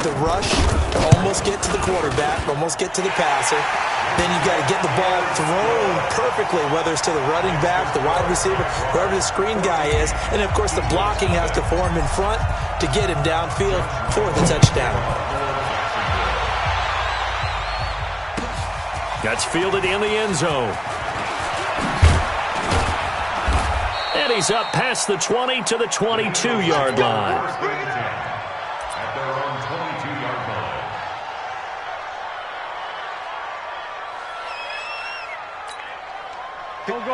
with the rush to almost get to the quarterback, almost get to the passer. Then you got to get the ball thrown perfectly, whether it's to the running back, the wide receiver, whoever the screen guy is. And, of course, the blocking has to form in front to get him downfield for the touchdown. That's fielded in the end zone. And he's up past the 20 to the 22-yard line.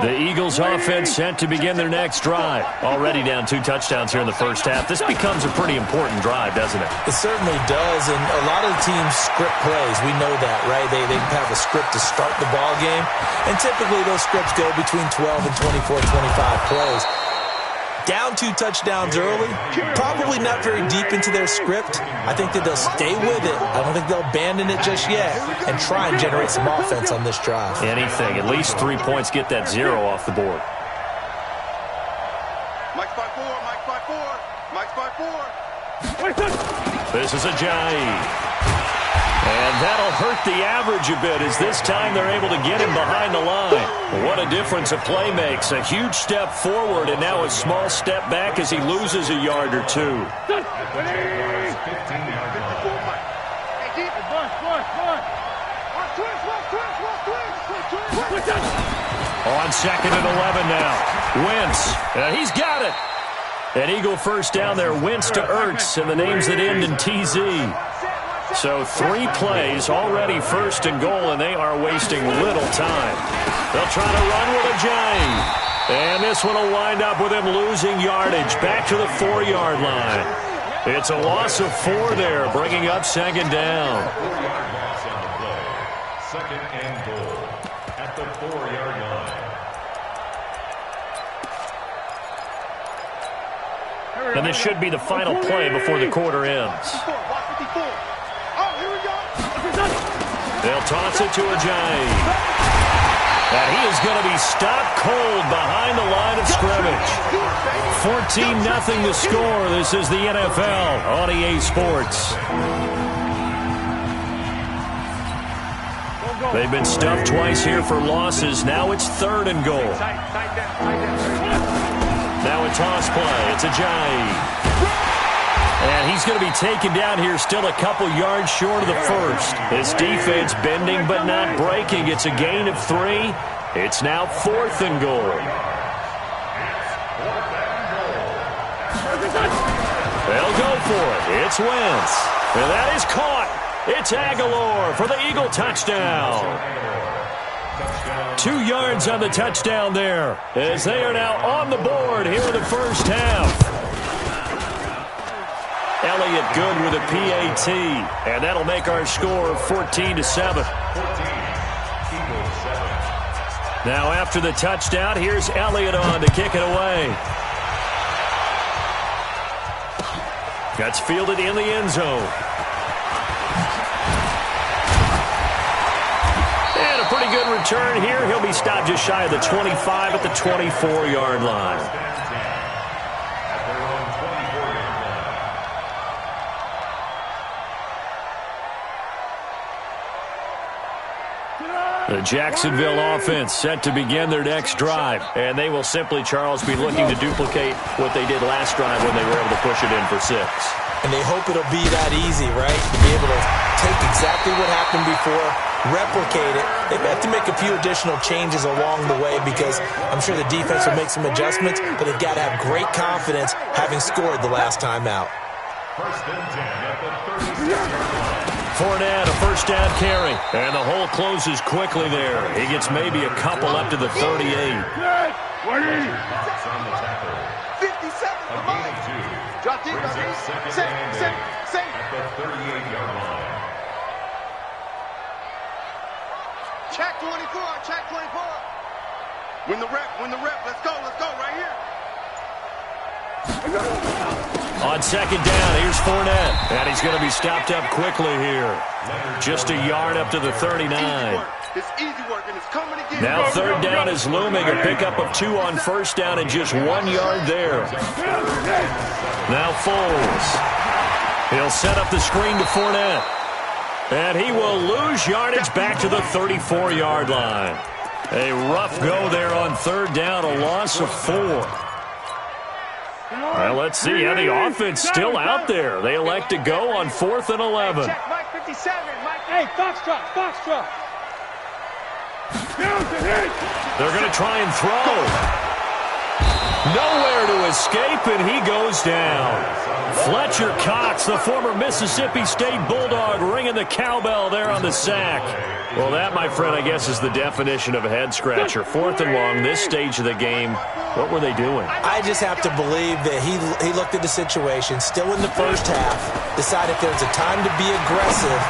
The Eagles offense set to begin their next drive. Already down 2 touchdowns here in the first half. This becomes a pretty important drive, doesn't it? It certainly does, and a lot of the teams script plays. We know that, right? They have a script to start the ball game, and typically those scripts go between 12 and 24, 25 plays. Down 2 touchdowns early, probably not very deep into their script. I think that they'll stay with it. I don't think they'll abandon it just yet and try and generate some offense on this drive. Anything, at least 3 points, get that 0 off the board. Mike's by 4, Mike's by 4, Mike's by 4. This is a Ajayi. And that'll hurt the average a bit as this time they're able to get him behind the line. What a difference a play makes. A huge step forward and now a small step back as he loses a yard or 2. On 2nd and 11 now. Wentz. He's got it. An Eagle first down there. Wentz to Ertz and the names that end in TZ. So 3 plays, already 1st and goal, and they are wasting little time. They'll try to run with Ajayi. And this one will wind up with him losing yardage back to the 4-yard line. It's a loss of 4 there, bringing up 2nd down. 2nd and goal at the 4-yard line. And this should be the final play before the quarter ends. They'll toss it to Ajayi. And he is going to be stopped cold behind the line of scrimmage. 14-0 the score. This is the NFL on EA Sports. They've been stuffed twice here for losses. Now it's 3rd and goal. Now a toss play. It's Ajayi. And he's going to be taken down here still a couple yards short of the first. His defense bending but not breaking. It's a gain of 3. It's now 4th and goal. They'll go for it. It's Wentz. And that is caught. It's Aguilar for the Eagle touchdown. 2 yards on the touchdown there as they are now on the board here in the first half. Elliott good with a PAT, and that'll make our score 14-7. Now after the touchdown, here's Elliott on to kick it away. That's fielded in the end zone. And a pretty good return here. He'll be stopped just shy of the 25 at the 24-yard line. The Jacksonville offense set to begin their next drive, and they will simply, Charles, be looking to duplicate what they did last drive when they were able to push it in for 6. And they hope it'll be that easy, right? To be able to take exactly what happened before, replicate it. They have to make a few additional changes along the way because I'm sure the defense will make some adjustments, but they've got to have great confidence having scored the last time out. 1st and 10 at the 30. Fournette, a first down carry. And the hole closes quickly there. He gets maybe a couple up to the 38. 57, drop deep, safe. At the 38-yard line. Check 24. Win the rep, let's go, right here. On 2nd down, here's Fournette. And he's going to be stopped up quickly here. Just a yard up to the 39. It's easy work, and it's coming again. Now 3rd down is looming. A pickup of 2 on 1st down and just 1 yard there. Now Foles. He'll set up the screen to Fournette. And he will lose yardage back to the 34-yard line. A rough go there on third down, a loss of 4. Well, let's see how the offense still out there. They elect to go on 4th and 11. Check, Mike 57. Mike, hey, Foxtrot. They're going to try and throw. Nowhere to escape, and he goes down. Fletcher Cox, the former Mississippi State Bulldog, ringing the cowbell there on the sack. Well, that, my friend, I guess is the definition of a head-scratcher. 4th and long, this stage of the game. What were they doing? I just have to believe that he looked at the situation, still in the first half, decided if there's a time to be aggressive,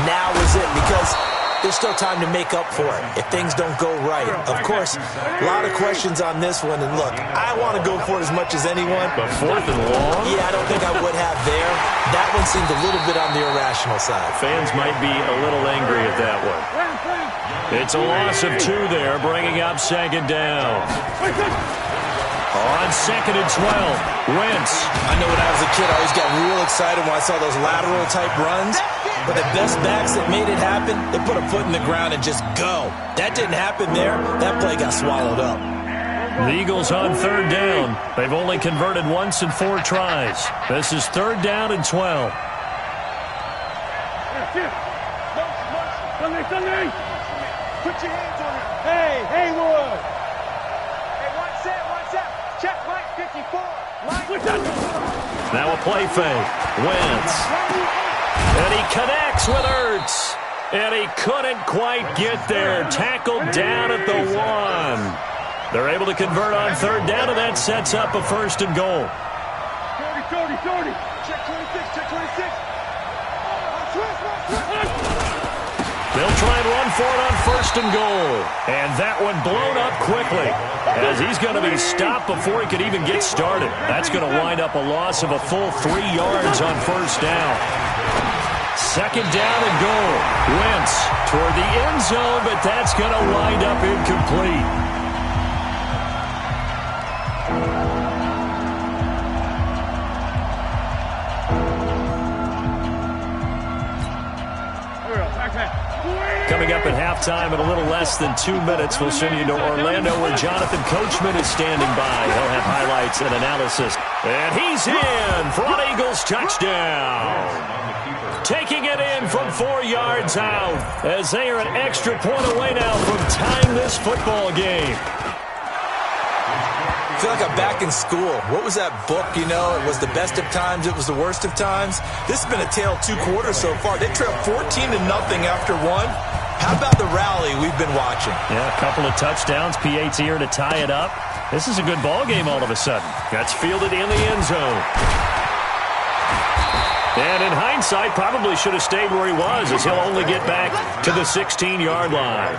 now is it, because there's still time to make up for it if things don't go right. Of course, a lot of questions on this one. And look, I want to go for it as much as anyone. But 4th and long? Yeah, I don't think I would have there. That one seemed a little bit on the irrational side. Fans might be a little angry at that one. It's a loss of 2 there, bringing up 2nd down. On 2nd and 12, Wentz. I know when I was a kid, I always got real excited when I saw those lateral-type runs. But the best backs that made it happen, they put a foot in the ground and just go. That didn't happen there. That play got swallowed up. The Eagles on 3rd down. They've only converted once in 4 tries. This is 3rd down and 12. Put your hands on it. Hey, Haywood. Hey, one set. Check, Mike 54. Now a play fake. Wentz. And he connects with Ertz. And he couldn't quite get there. Tackled down at the 1. They're able to convert on 3rd down, and that sets up a 1st and goal. 30. Check 26. They'll try and run for it on 1st and goal. And that one blown up quickly, as he's going to be stopped before he could even get started. That's going to wind up a loss of a full 3 yards on 1st down. 2nd down and goal. Wentz toward the end zone, but that's going to wind up incomplete. Coming up at halftime in a little less than 2 minutes, we'll send you to Orlando where Jonathan Coachman is standing by. He'll have highlights and analysis. And he's in for an Eagles touchdown. Taking it in from 4 yards out as they are an extra point away now from tying this football game. I feel like I'm back in school. What was that book, you know? It was the best of times, it was the worst of times. This has been a tale of 2 quarters so far. They trailed 14-0 after 1. How about the rally we've been watching? Yeah, a couple of touchdowns, PAT here to tie it up. This is a good ball game all of a sudden. That's fielded in the end zone. And in hindsight, probably should have stayed where he was, as he'll only get back to the 16-yard line.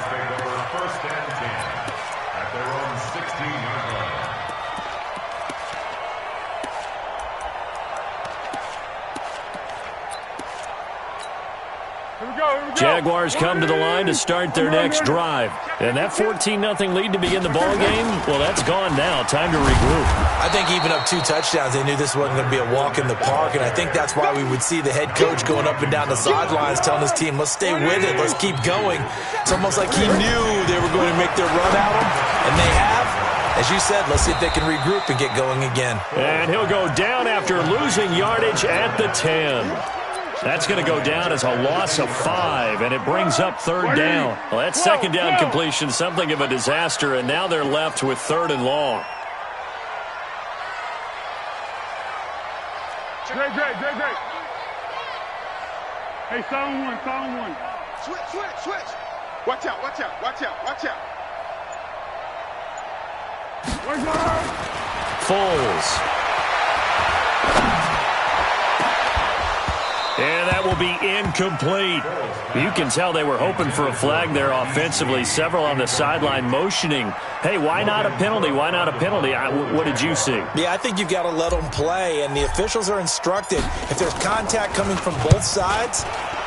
Jaguars come to the line to start their next drive. And that 14-0 lead to begin the ball game, well, that's gone now. Time to regroup. I think even up 2 touchdowns, they knew this wasn't going to be a walk in the park, and I think that's why we would see the head coach going up and down the sidelines telling his team, let's stay with it, let's keep going. It's almost like he knew they were going to make their run at him, and they have. As you said, let's see if they can regroup and get going again. And he'll go down after losing yardage at the 10. That's going to go down as a loss of 5, and it brings up 3rd down. Well, that 2nd down completion, something of a disaster, and now they're left with 3rd and long. Great. Hey, sound one. Switch. Watch out. Foles. And that will be incomplete. You can tell they were hoping for a flag there offensively. Several on the sideline motioning, hey, why not a penalty? What did you see? Yeah, I think you've got to let them play, and the officials are instructed, if there's contact coming from both sides,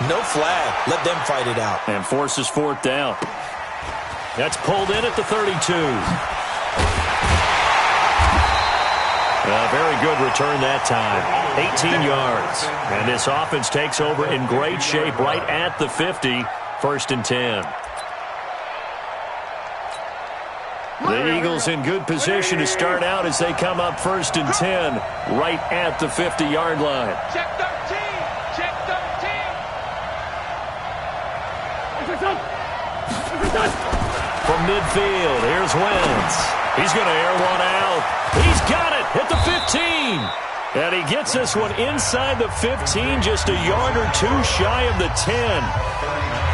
no flag. Let them fight it out. And forces 4th down. That's pulled in at the 32. A very good return that time. 18 yards. And this offense takes over in great shape right at the 50. 1st and 10. The Eagles in good position to start out as they come up 1st and 10 right at the 50-yard line. Check 13. Check 13. From midfield, here's Wentz. He's going to air one out. He's got it at the 15. And he gets this one inside the 15, just a yard or two shy of the 10.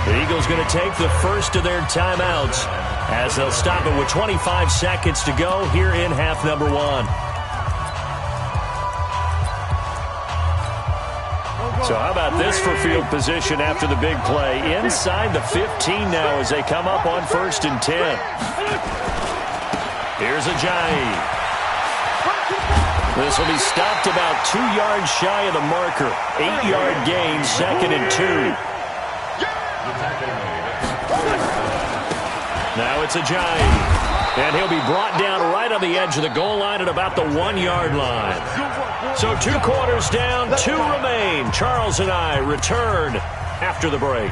The Eagles going to take the first of their timeouts as they'll stop it with 25 seconds to go here in half number 1. So how about this for field position after the big play? Inside the 15 now as they come up on 1st and 10. Here's Ajayi. This will be stopped about 2 yards shy of the marker. 8-yard gain, 2nd and 2. Now it's Ajayi. And he'll be brought down right on the edge of the goal line at about the 1-yard line. So 2 quarters down, 2 remain. Charles and I return after the break.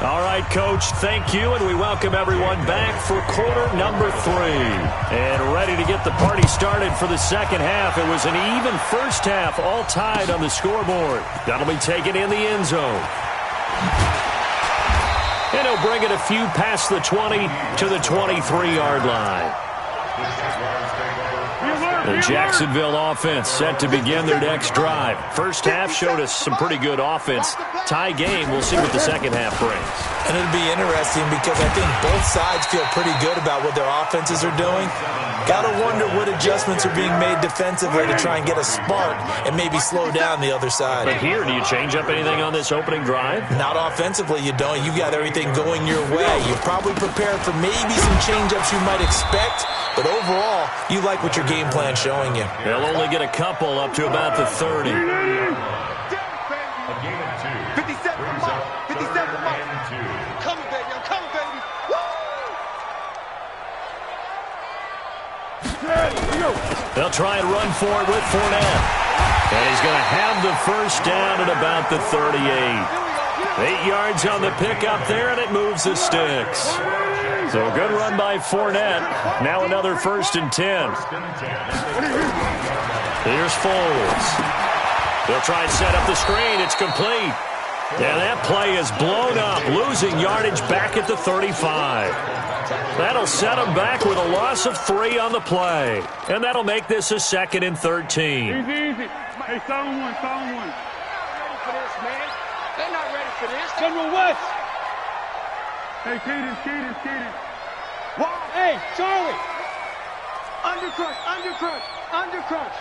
All right, Coach, thank you, and we welcome everyone back for quarter number 3. And ready to get the party started for the second half. It was an even first half, all tied on the scoreboard. That'll be taken in the end zone. And he'll bring it a few past the 20 to the 23-yard line. The Jacksonville offense set to begin their next drive. First half showed us some pretty good offense. Tie game, we'll see what the second half brings. And it'll be interesting because I think both sides feel pretty good about what their offenses are doing. Got to wonder what adjustments are being made defensively to try and get a spark and maybe slow down the other side. But here, do you change up anything on this opening drive? Not offensively, you don't. You got everything going your way. You're probably prepared for maybe some change-ups you might expect, but overall, you like what your game plan's showing you. They'll only get a couple up to about the 30. 57 for Mike. 57 for Mike. Coming, baby. I'm coming, baby. They'll try and run for it with Fournette. And he's going to have the first down at about the 38. 8 yards on the pickup there, and it moves the sticks. So a good run by Fournette. Now another 1st and 10. Here's Foles. They'll try and set up the screen. It's complete. And that play is blown up, losing yardage back at the 35. That'll set them back with a loss of 3 on the play. And that'll make this a 2nd and 13. Easy, easy. Hey, sound one. They're not ready for this, man. They're not ready for this. General West. Hey, Cadence. Hey, Charlie. Undercrush.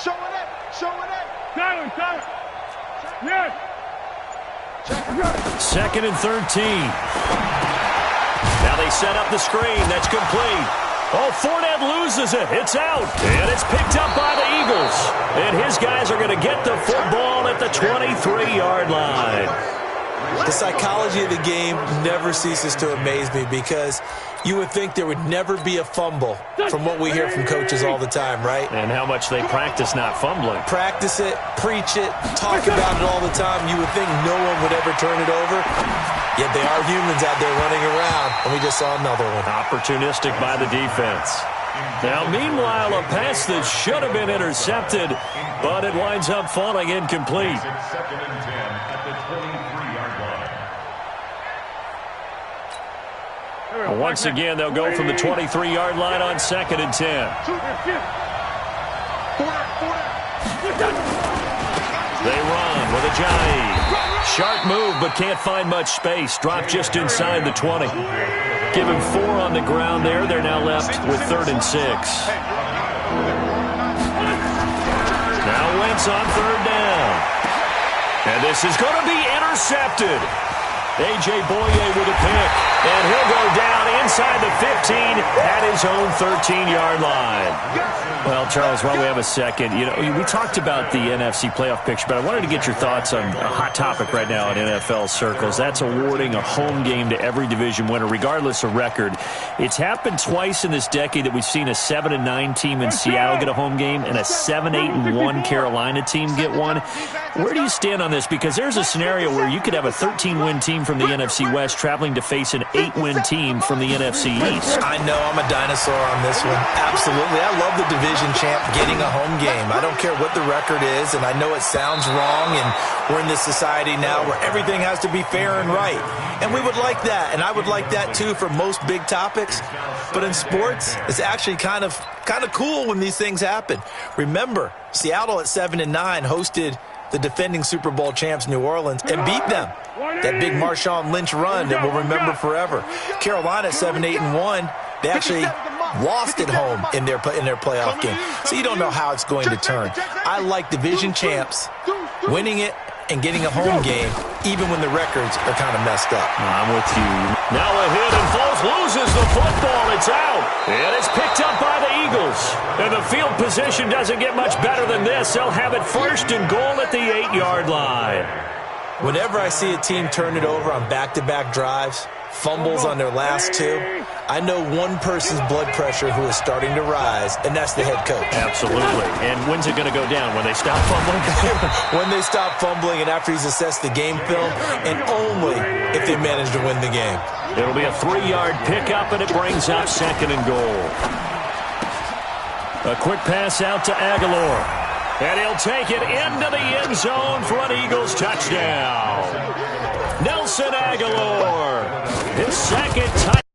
Showing it. Tyler. Yes. 2nd and 13. Now they set up the screen. That's complete. Oh, Fournette loses it. It's out. And it's picked up by the Eagles. And his guys are going to get the football at the 23-yard line. The psychology of the game never ceases to amaze me because you would think there would never be a fumble from what we hear from coaches all the time, right? And how much they practice not fumbling. Practice it, preach it, talk about it all the time. You would think no one would ever turn it over. Yet they are humans out there running around, and we just saw another one. Opportunistic by the defense. Now, meanwhile, a pass that should have been intercepted, but it winds up falling incomplete. 2nd and 10 at the 23-yard line. Once again, they'll go from the 23-yard line on 2nd and 10. They run with Ajayi. Sharp move, but can't find much space. Dropped just inside the 20. Give him 4 on the ground there. They're now left with 3rd and 6. Now Wentz on 3rd down. And this is going to be intercepted. A.J. Boye with a pick. And he'll go down inside the 15 at his own 13-yard line. Well, Charles, while we have a second, we talked about the NFC playoff picture, but I wanted to get your thoughts on a hot topic right now in NFL circles. That's awarding a home game to every division winner, regardless of record. It's happened twice in this decade that we've seen a 7-9 team in Seattle get a home game and a 7-8-1 Carolina team get one. Where do you stand on this? Because there's a scenario where you could have a 13-win team from the NFC West traveling to face an 8-win team from the NFC East. I know I'm a dinosaur on this one. Absolutely. I love the division champ getting a home game. I don't care what the record is, and I know it sounds wrong, and we're in this society now where everything has to be fair and right. And we would like that, and I would like that too for most big topics. But in sports, it's actually kind of cool when these things happen. Remember, Seattle at 7-9 hosted the defending Super Bowl champs New Orleans and beat them. That big Marshawn Lynch run that we'll remember forever. Carolina at 7-8-1, they actually lost at home in their playoff game. So you don't know how it's going to turn. I like division champs winning it and getting a home game, even when the records are kind of messed up. I'm with you. Now a hit, and Foles loses the football. It's out. And it's picked up by the Eagles. And the field position doesn't get much better than this. They'll have it first and goal at the 8-yard line. Whenever I see a team turn it over on back-to-back drives, fumbles on their last two, I know one person's blood pressure who is starting to rise, and that's the head coach. Absolutely. And when's it going to go down? When they stop fumbling? When they stop fumbling and after he's assessed the game film, and only if they manage to win the game. It'll be a 3-yard pickup, and it brings up second and goal. A quick pass out to Aguilar. And he'll take it into the end zone for an Eagles touchdown. Nelson Aguilar, his second touchdown.